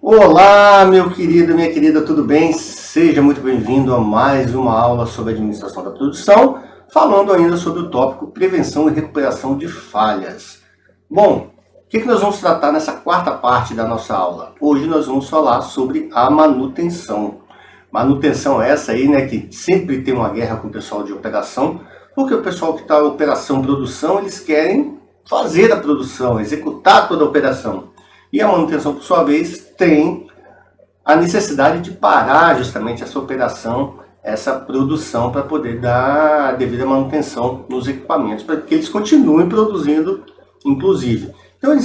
Olá, meu querido, minha querida, tudo bem? Seja muito bem-vindo a mais uma aula sobre administração da produção, falando ainda sobre o tópico prevenção e recuperação de falhas. Bom, o que nós vamos tratar nessa quarta parte da nossa aula? Hoje nós vamos falar sobre a manutenção. Manutenção essa aí, né, que sempre tem uma guerra com o pessoal de operação, porque o pessoal que está em operação, produção, eles querem fazer a produção, executar toda a operação. E a manutenção, por sua vez, tem a necessidade de parar justamente essa operação, essa produção, para poder dar a devida manutenção nos equipamentos, para que eles continuem produzindo, inclusive. Então vai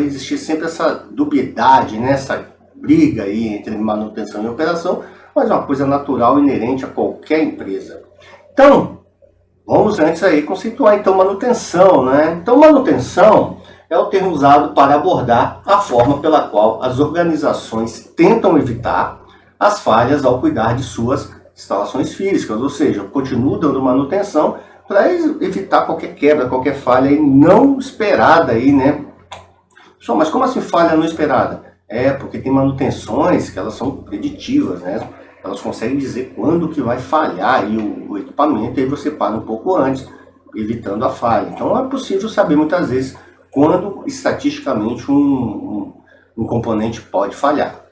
existir sempre essa dubiedade, né? Essa briga aí entre manutenção e operação, mas é uma coisa natural, inerente a qualquer empresa. Então, vamos antes aí conceituar então manutenção, né? Então, manutenção é o termo usado para abordar a forma pela qual as organizações tentam evitar as falhas ao cuidar de suas instalações físicas, ou seja, continuam dando manutenção para evitar qualquer quebra, qualquer falha aí não esperada aí, né? Só, mas como assim falha não esperada? É porque tem manutenções que elas são preditivas, né? Elas conseguem dizer quando que vai falhar aí o equipamento, e aí você para um pouco antes, evitando a falha. Então é possível saber muitas vezes quando estatisticamente um componente pode falhar.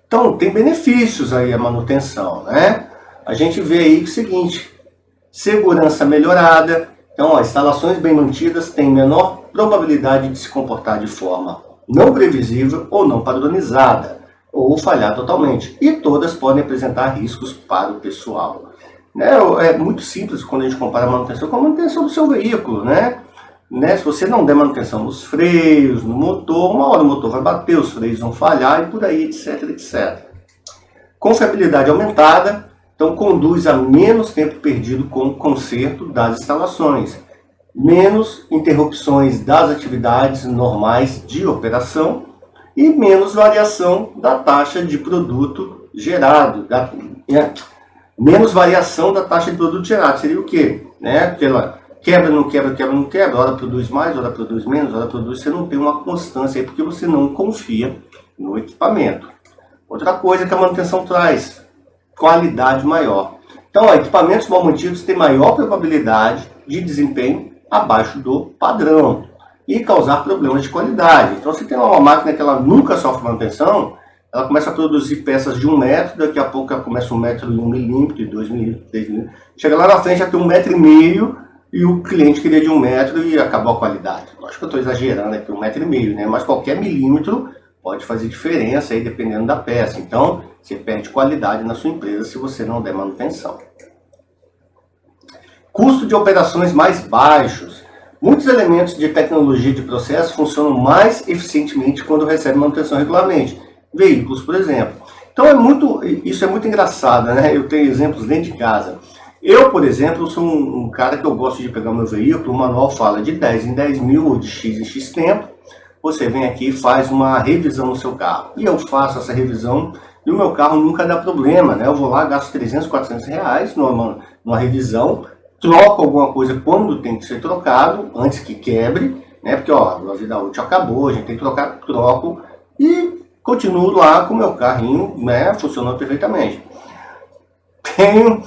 Então, tem benefícios aí a manutenção, né? A gente vê aí o seguinte: segurança melhorada. Então, as instalações bem mantidas têm menor probabilidade de se comportar de forma não previsível ou não padronizada, ou falhar totalmente. E todas podem apresentar riscos para o pessoal. É muito simples quando a gente compara a manutenção com a manutenção do seu veículo, né? Se você não der manutenção nos freios, no motor, uma hora o motor vai bater, os freios vão falhar e por aí, etc, etc. Confiabilidade aumentada, então conduz a menos tempo perdido com o conserto das instalações, menos interrupções das atividades normais de operação e menos variação da taxa de produto gerado. Menos variação da taxa de produto gerado. Seria o quê? Aquela quebra, não quebra, quebra, não quebra, hora produz mais, hora produz menos, hora produz, você não tem uma constância aí porque você não confia no equipamento. Outra coisa que a manutenção traz, qualidade maior. Então, equipamentos mal mantidos têm maior probabilidade de desempenho abaixo do padrão e causar problemas de qualidade. Então, se tem uma máquina que ela nunca sofre manutenção, ela começa a produzir peças de 1 metro, daqui a pouco ela começa 1 metro e 1 milímetro, e 2 milímetros, 3 milímetros, chega lá na frente já tem 1,5 metro, e o cliente queria de 1 metro e acabou a qualidade. Acho que eu estou exagerando aqui, 1,5 metro, né? Mas qualquer milímetro pode fazer diferença aí dependendo da peça. Então, você perde qualidade na sua empresa se você não der manutenção. Custo de operações mais baixos. Muitos elementos de tecnologia de processo funcionam mais eficientemente quando recebem manutenção regularmente. Veículos, por exemplo. Então, isso é muito engraçado, né? Eu tenho exemplos dentro de casa. Eu, por exemplo, sou um cara que eu gosto de pegar o meu veículo, o manual fala de 10 em 10 mil ou de X em X tempo. Você vem aqui e faz uma revisão no seu carro. E eu faço essa revisão e o meu carro nunca dá problema, né? Eu vou lá, gasto 300, 400 reais numa revisão, troco alguma coisa quando tem que ser trocado, antes que quebre, né? Porque, a vida útil acabou, a gente tem que trocar, troco e continuo lá com o meu carrinho, né? Funcionando perfeitamente. Tenho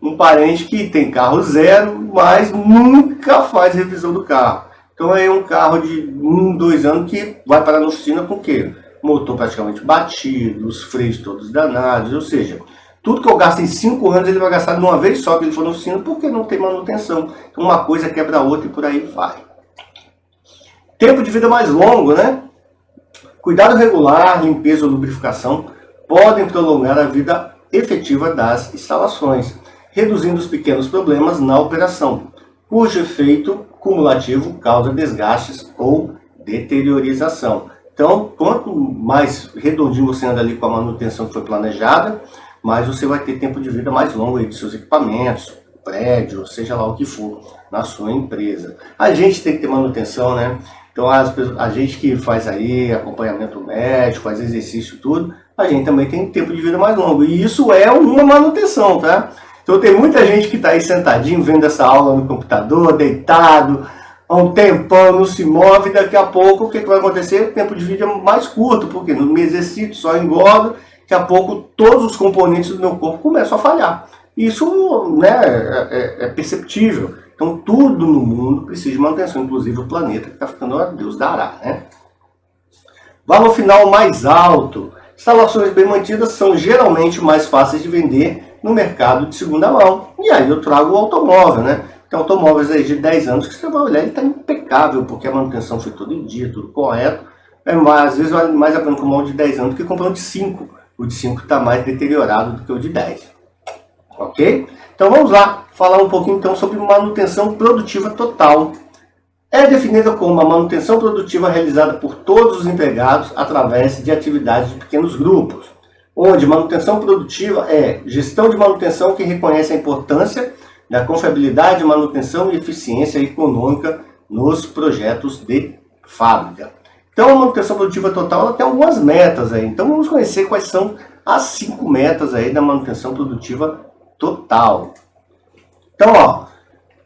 um parente que tem carro zero, mas nunca faz revisão do carro. Então é um carro de 1, 2 anos que vai parar na oficina com o quê? Motor praticamente batido, os freios todos danados, ou seja, tudo que eu gasto em 5 anos ele vai gastar de uma vez só que ele for na oficina porque não tem manutenção. Então uma coisa quebra a outra e por aí vai. Tempo de vida mais longo, né? Cuidado regular, limpeza ou lubrificação podem prolongar a vida efetiva das instalações, reduzindo os pequenos problemas na operação, cujo efeito cumulativo causa desgastes ou deteriorização. Então, quanto mais redondinho você anda ali com a manutenção que foi planejada, mais você vai ter tempo de vida mais longo aí de seus equipamentos, prédio, seja lá o que for, na sua empresa. A gente tem que ter manutenção, né? Então, a gente que faz aí acompanhamento médico, faz exercício tudo, a gente também tem tempo de vida mais longo. E isso é uma manutenção, tá? Então, tem muita gente que está aí sentadinho, vendo essa aula no computador, deitado. há um tempão não se move, daqui a pouco o que vai acontecer? O tempo de vida é mais curto, porque não me exercito, só engordo, daqui a pouco todos os componentes do meu corpo começam a falhar. Isso, né, é perceptível. Então tudo no mundo precisa de manutenção, inclusive o planeta que está ficando a Deus dará, né? Valor final mais alto. Instalações bem mantidas são geralmente mais fáceis de vender no mercado de segunda mão. E aí eu trago o automóvel, né? Tem automóveis aí de 10 anos que você vai olhar e está impecável, porque a manutenção foi todo em dia, tudo correto. Às vezes vale mais a pena comprar um de 10 anos do que comprar um de 5. O de 5 está mais deteriorado do que o de 10. Ok? Então vamos lá, falar um pouquinho então sobre manutenção produtiva total. É definida como a manutenção produtiva realizada por todos os empregados através de atividades de pequenos grupos, onde manutenção produtiva é gestão de manutenção que reconhece a importância da confiabilidade, manutenção e eficiência econômica nos projetos de fábrica. Então a manutenção produtiva total ela tem algumas metas aí. Então vamos conhecer quais são as 5 metas aí da manutenção produtiva total. Então, ó,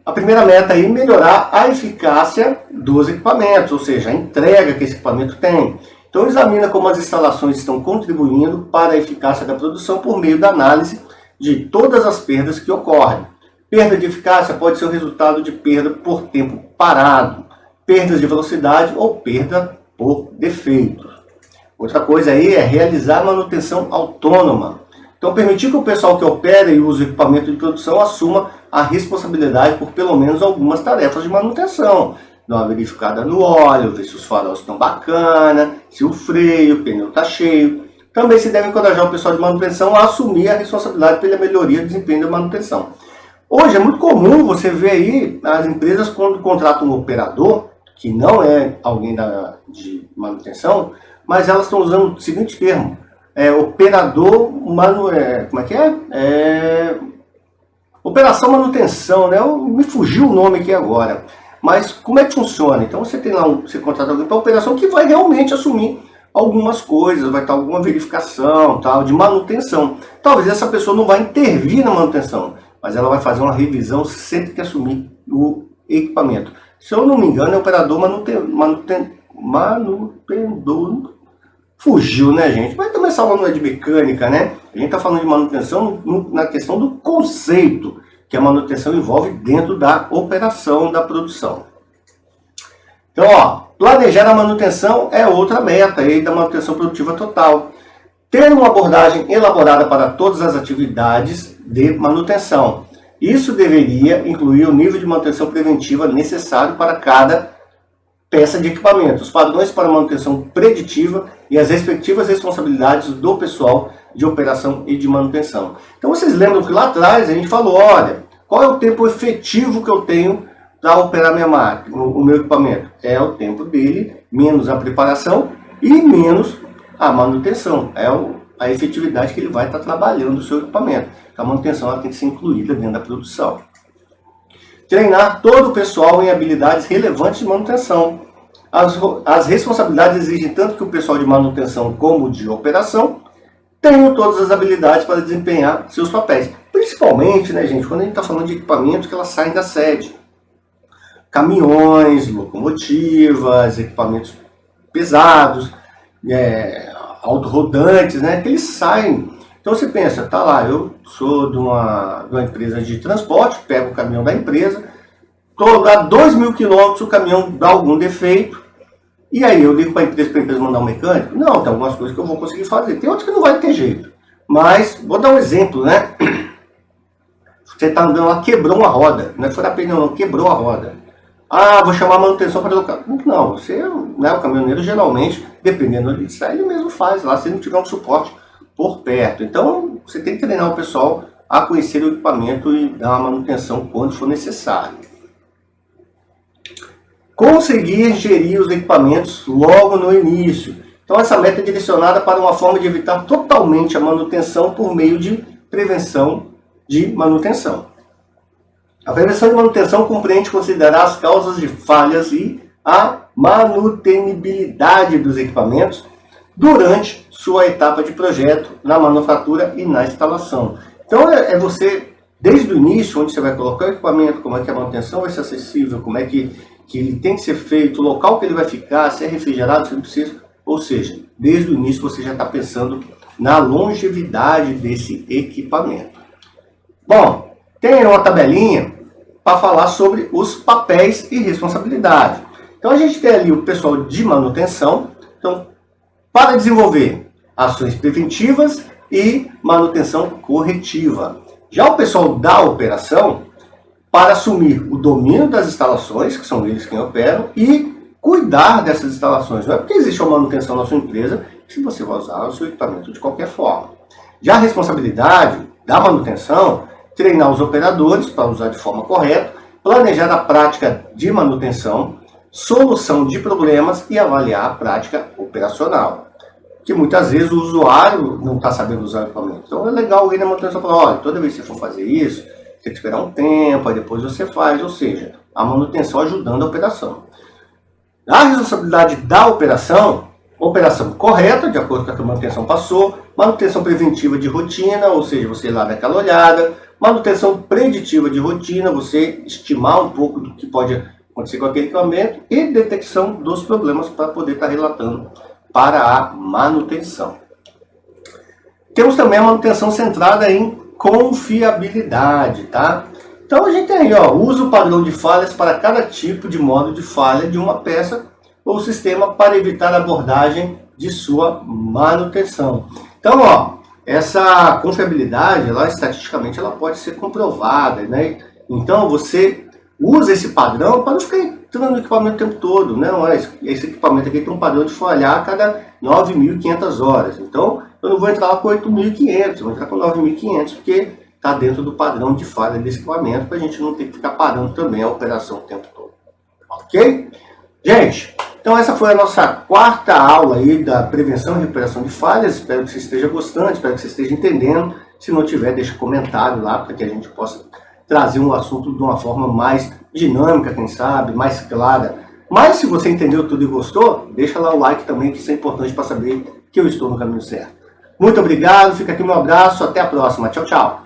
a primeira meta aí é melhorar a eficácia dos equipamentos, ou seja, a entrega que esse equipamento tem. Então examina como as instalações estão contribuindo para a eficácia da produção por meio da análise de todas as perdas que ocorrem. Perda de eficácia pode ser o resultado de perda por tempo parado, perdas de velocidade ou perda por defeitos. Outra coisa aí é realizar manutenção autônoma. Então, permitir que o pessoal que opera e usa o equipamento de produção assuma a responsabilidade por pelo menos algumas tarefas de manutenção. Dar uma verificada no óleo, ver se os faróis estão bacana, se o freio, o pneu está cheio. Também se deve encorajar o pessoal de manutenção a assumir a responsabilidade pela melhoria do desempenho da manutenção. Hoje é muito comum você ver aí as empresas quando contratam um operador, que não é alguém de manutenção, mas elas estão usando o seguinte termo: operador como é que é? Operação manutenção, né? Me fugiu o nome aqui agora. Mas como é que funciona? Então você tem lá, você contrata alguém para operação que vai realmente assumir algumas coisas, vai estar alguma verificação, tal, de manutenção. Talvez essa pessoa não vai intervir na manutenção, mas ela vai fazer uma revisão sempre que assumir o equipamento. Se eu não me engano, é operador manutentor. Fugiu, né, gente? Mas também essa aula não é de mecânica, né? A gente está falando de manutenção na questão do conceito que a manutenção envolve dentro da operação da produção. Então, ó, planejar a manutenção é outra meta aí da manutenção produtiva total. Ter uma abordagem elaborada para todas as atividades de manutenção. Isso deveria incluir o nível de manutenção preventiva necessário para cada peça de equipamento, os padrões para manutenção preditiva e as respectivas responsabilidades do pessoal de operação e de manutenção. Então vocês lembram que lá atrás a gente falou, olha, qual é o tempo efetivo que eu tenho para operar minha máquina, o meu equipamento? É o tempo dele, menos a preparação e menos a manutenção. É a efetividade que ele vai estar trabalhando o seu equipamento. A manutenção ela tem que ser incluída dentro da produção. Treinar todo o pessoal em habilidades relevantes de manutenção. As responsabilidades exigem tanto que o pessoal de manutenção como de operação tenham todas as habilidades para desempenhar seus papéis. Principalmente, né, gente, quando a gente está falando de equipamentos que elas saem da sede. Caminhões, locomotivas, equipamentos pesados, autorodantes, né, que eles saem. Então você pensa, tá lá, eu sou de uma empresa de transporte, pego o caminhão da empresa, estou a 2.000 quilômetros, o caminhão dá algum defeito, e aí eu ligo para a empresa mandar um mecânico? Não, tem algumas coisas que eu vou conseguir fazer, tem outras que não vai ter jeito. Mas, vou dar um exemplo, né? Você está andando lá, quebrou uma roda, não é furar pneu não, quebrou a roda. Ah, vou chamar a manutenção para trocar. Não, você, né, o caminhoneiro geralmente, dependendo onde ele está, ele mesmo faz lá, se não tiver um suporte por perto. Então, você tem que treinar o pessoal a conhecer o equipamento e dar uma manutenção quando for necessário. Conseguir gerir os equipamentos logo no início. Então, essa meta é direcionada para uma forma de evitar totalmente a manutenção por meio de prevenção de manutenção. A prevenção de manutenção compreende considerar as causas de falhas e a manutenibilidade dos equipamentos durante sua etapa de projeto, na manufatura e na instalação. Então é você, desde o início, onde você vai colocar o equipamento, como é que a manutenção vai ser acessível, como é que que ele tem que ser feito, o local que ele vai ficar, se é refrigerado, se não precisa. Ou seja, desde o início você já está pensando na longevidade desse equipamento. Bom, tem uma tabelinha para falar sobre os papéis e responsabilidade. Então a gente tem ali o pessoal de manutenção, então, para desenvolver ações preventivas e manutenção corretiva. Já o pessoal da operação, para assumir o domínio das instalações, que são eles quem operam, e cuidar dessas instalações. Não é porque existe uma manutenção na sua empresa que você vai usar o seu equipamento de qualquer forma. Já a responsabilidade da manutenção, treinar os operadores para usar de forma correta, planejar a prática de manutenção, solução de problemas e avaliar a prática operacional. Que muitas vezes o usuário não está sabendo usar o equipamento. Então é legal alguém na manutenção falar, olha, toda vez que você for fazer isso, tem que esperar um tempo, aí depois você faz, ou seja, a manutenção ajudando a operação. A responsabilidade da operação correta, de acordo com a que a manutenção passou, manutenção preventiva de rotina, ou seja, você ir lá dar aquela olhada, manutenção preditiva de rotina, você estimar um pouco do que pode acontecer com aquele equipamento, e detecção dos problemas para poder estar relatando para a manutenção. Temos também a manutenção centrada em confiabilidade, tá? Então a gente tem aí, ó, usa o padrão de falhas para cada tipo de modo de falha de uma peça ou sistema para evitar a abordagem de sua manutenção. Então, ó, essa confiabilidade, ela estatisticamente ela pode ser comprovada, né? Então você usa esse padrão para não ficar entrando no equipamento o tempo todo, né? Esse equipamento aqui tem um padrão de falhar a cada 9.500 horas. Então eu não vou entrar lá com 8.500, vou entrar com 9.500, porque está dentro do padrão de falha desse equipamento, para a gente não ter que ficar parando também a operação o tempo todo. Ok? Gente, então essa foi a nossa quarta aula aí da prevenção e recuperação de falhas. Espero que você esteja gostando, espero que você esteja entendendo. Se não tiver, deixa comentário lá, para que a gente possa trazer um assunto de uma forma mais dinâmica, quem sabe, mais clara. Mas se você entendeu tudo e gostou, deixa lá o like também, que isso é importante para saber que eu estou no caminho certo. Muito obrigado, fica aqui meu abraço, até a próxima. Tchau, tchau.